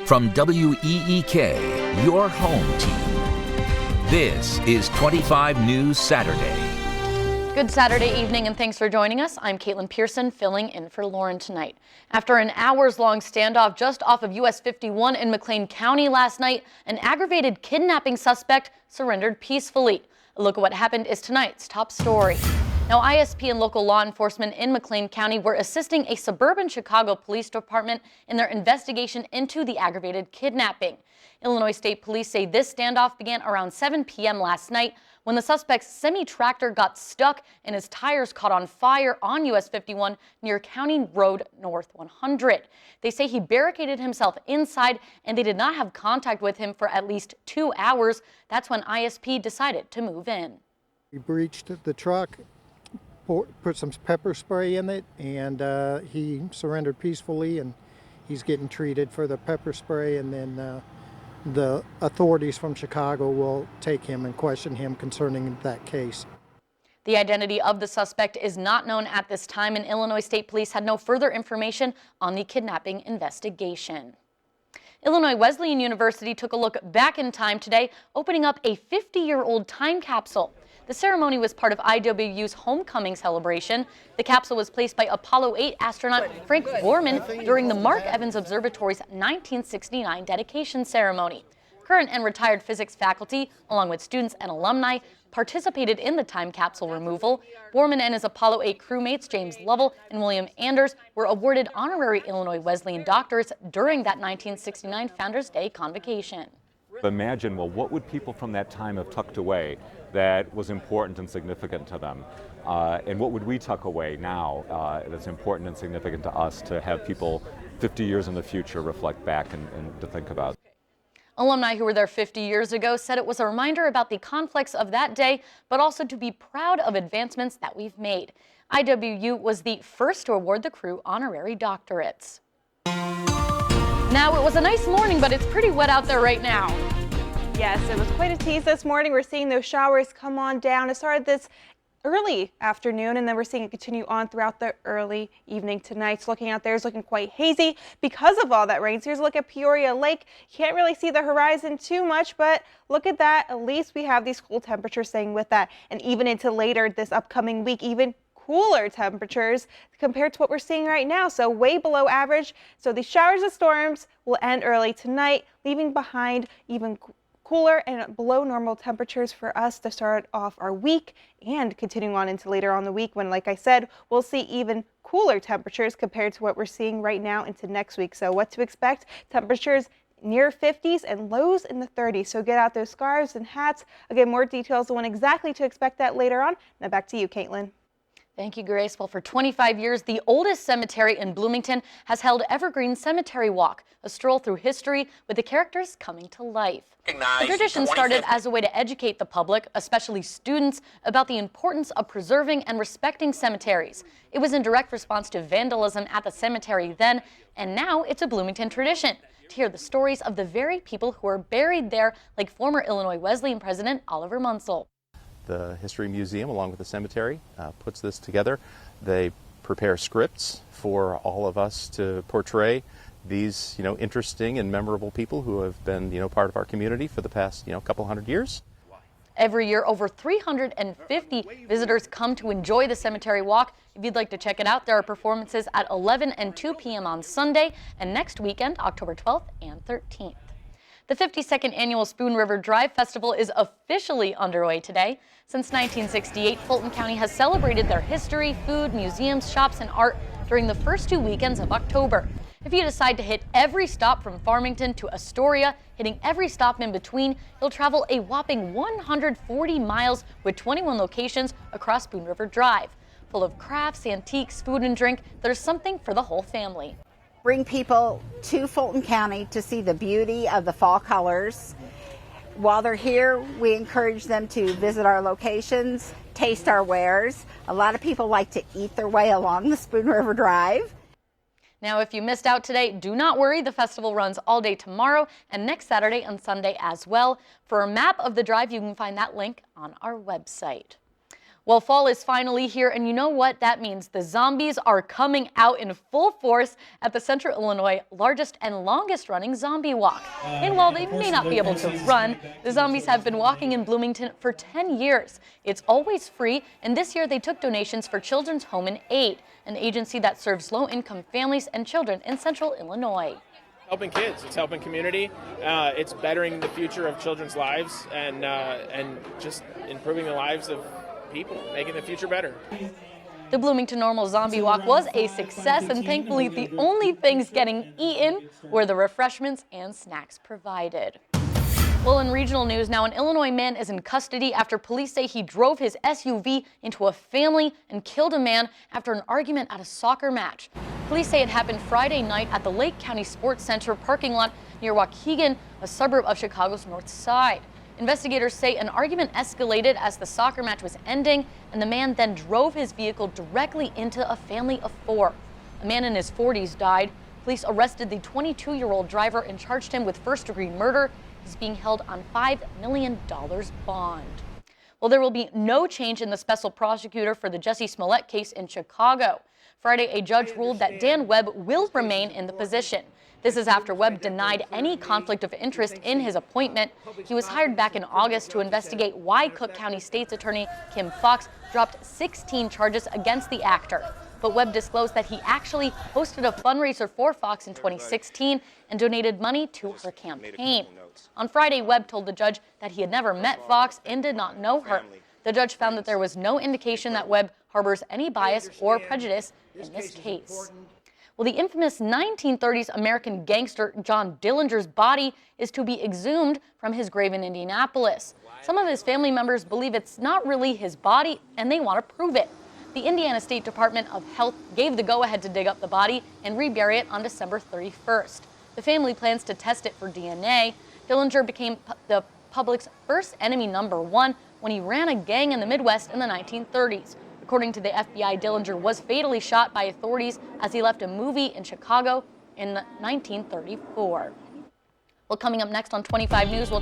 From WEEK, your home team, this is 25 News Saturday. Good Saturday evening and thanks for joining us. I'm Caitlin Pearson filling in for Lauren tonight. After an hours-long standoff just off of US 51 in McLean County last night, an aggravated kidnapping suspect surrendered peacefully. A look at what happened is tonight's top story. Now, ISP and local law enforcement in McLean County were assisting a suburban Chicago police department in their investigation into the aggravated kidnapping. Illinois State Police say this standoff began around 7 p.m. last night when the suspect's semi-tractor got stuck and his tires caught on fire on US 51 near County Road North 100. They say he barricaded himself inside and they did not have contact with him for at least 2 hours. That's when ISP decided to move in. We breached the truck, put some pepper spray in it, and he surrendered peacefully, and he's getting treated for the pepper spray, and then the authorities from Chicago will take him and question him concerning that case. The identity of the suspect is not known at this time, and Illinois State Police had no further information on the kidnapping investigation. Illinois Wesleyan University took a look back in time today, opening up a 50-year-old time capsule. The ceremony was part of IWU's homecoming celebration. The capsule was placed by Apollo 8 astronaut Frank Borman during the Mark Evans Observatory's 1969 dedication ceremony. Current and retired physics faculty, along with students and alumni, participated in the time capsule removal. Borman and his Apollo 8 crewmates, James Lovell and William Anders, were awarded honorary Illinois Wesleyan doctorates during that 1969 Founders Day convocation. Imagine, well, what would people from that time have tucked away that was important and significant to them? And what would we tuck away now that's important and significant to us to have people 50 years in the future reflect back and to think about? Alumni who were there 50 years ago said it was a reminder about the conflicts of that day, but also to be proud of advancements that we've made. IWU was the first to award the crew honorary doctorates. Now, it was a nice morning, but it's pretty wet out there right now. Yes, it was quite a tease this morning. We're seeing those showers come on down. It started this early afternoon, and then we're seeing it continue on throughout the early evening tonight. So looking out there is looking quite hazy because of all that rain. So here's a look at Peoria Lake. Can't really see the horizon too much, but look at that. At least we have these cool temperatures staying with that. And even into later this upcoming week, even cooler temperatures compared to what we're seeing right now, so way below average. So these showers and storms will end early tonight, leaving behind even cooler and below normal temperatures for us to start off our week and continuing on into later on the week when, like I said, we'll see even cooler temperatures compared to what we're seeing right now into next week. So what to expect? Temperatures near 50s and lows in the 30s. So get out those scarves and hats. Again, more details on when exactly to expect that later on. Now back to you, Caitlin. Thank you, Grace. Well, for 25 years, the oldest cemetery in Bloomington has held Evergreen Cemetery Walk, a stroll through history with the characters coming to life. The tradition started as a way to educate the public, especially students, about the importance of preserving and respecting cemeteries. It was in direct response to vandalism at the cemetery then, and now it's a Bloomington tradition to hear the stories of the very people who are buried there, like former Illinois Wesleyan President Oliver Munsell. The History Museum, along with the cemetery, puts this together. They prepare scripts for all of us to portray these, interesting and memorable people who have been, part of our community for the past, couple hundred years. Every year, over 350 visitors come to enjoy the cemetery walk. If you'd like to check it out, there are performances at 11 and 2 p.m. on Sunday and next weekend, October 12th and 13th. The 52nd Annual Spoon River Drive Festival is officially underway today. Since 1968, Fulton County has celebrated their history, food, museums, shops, and art during the first 2 weekends of October. If you decide to hit every stop from Farmington to Astoria, hitting every stop in between, you'll travel a whopping 140 miles with 21 locations across Spoon River Drive. Full of crafts, antiques, food, and drink, there's something for the whole family. Bring people to Fulton County to see the beauty of the fall colors. While they're here, we encourage them to visit our locations, taste our wares. A lot of people like to eat their way along the Spoon River Drive. Now, if you missed out today, do not worry. The festival runs all day tomorrow and next Saturday and Sunday as well. For a map of the drive, you can find that link on our website. Well, fall is finally here, and you know what that means? The zombies are coming out in full force at the Central Illinois largest and longest running zombie walk. And while they may not be able to run, the zombies have been walking in Bloomington for 10 years. It's always free, and this year they took donations for Children's Home and Aid, an agency that serves low-income families and children in Central Illinois. Helping kids, it's helping community, it's bettering the future of children's lives, and just improving the lives of people, making the future better. The Bloomington Normal Zombie Walk was a success, and thankfully the only things getting eaten were the refreshments and snacks provided. Well, in regional news now, an Illinois man is in custody after police say he drove his SUV into a family and killed a man after an argument at a soccer match. Police say it happened Friday night at the Lake County Sports Center parking lot near Waukegan, a suburb of Chicago's north side. Investigators say an argument escalated as the soccer match was ending, and the man then drove his vehicle directly into a family of 4. A man in his 40s died. Police arrested the 22-year-old driver and charged him with first-degree murder. He's being held on $5 million bond. Well, there will be no change in the special prosecutor for the Jussie Smollett case in Chicago. Friday, a judge ruled that Dan Webb will remain in the position. This is after Webb denied any conflict of interest in his appointment. He was hired back in August to investigate why Cook County State's Attorney Kim Foxx dropped 16 charges against the actor. But Webb disclosed that he actually hosted a fundraiser for Foxx in 2016 and donated money to her campaign. On Friday, Webb told the judge that he had never met Foxx and did not know her. The judge found that there was no indication that Webb harbors any bias or prejudice in this case. Well, the infamous 1930s American gangster John Dillinger's body is to be exhumed from his grave in Indianapolis. Some of his family members believe it's not really his body, and they want to prove it. The Indiana State Department of Health gave the go-ahead to dig up the body and rebury it on December 31st. The family plans to test it for DNA. Dillinger became the public's first enemy #1 when he ran a gang in the Midwest in the 1930s. According to the FBI, Dillinger was fatally shot by authorities as he left a movie in Chicago in 1934. Well, coming up next on 25 News, we'll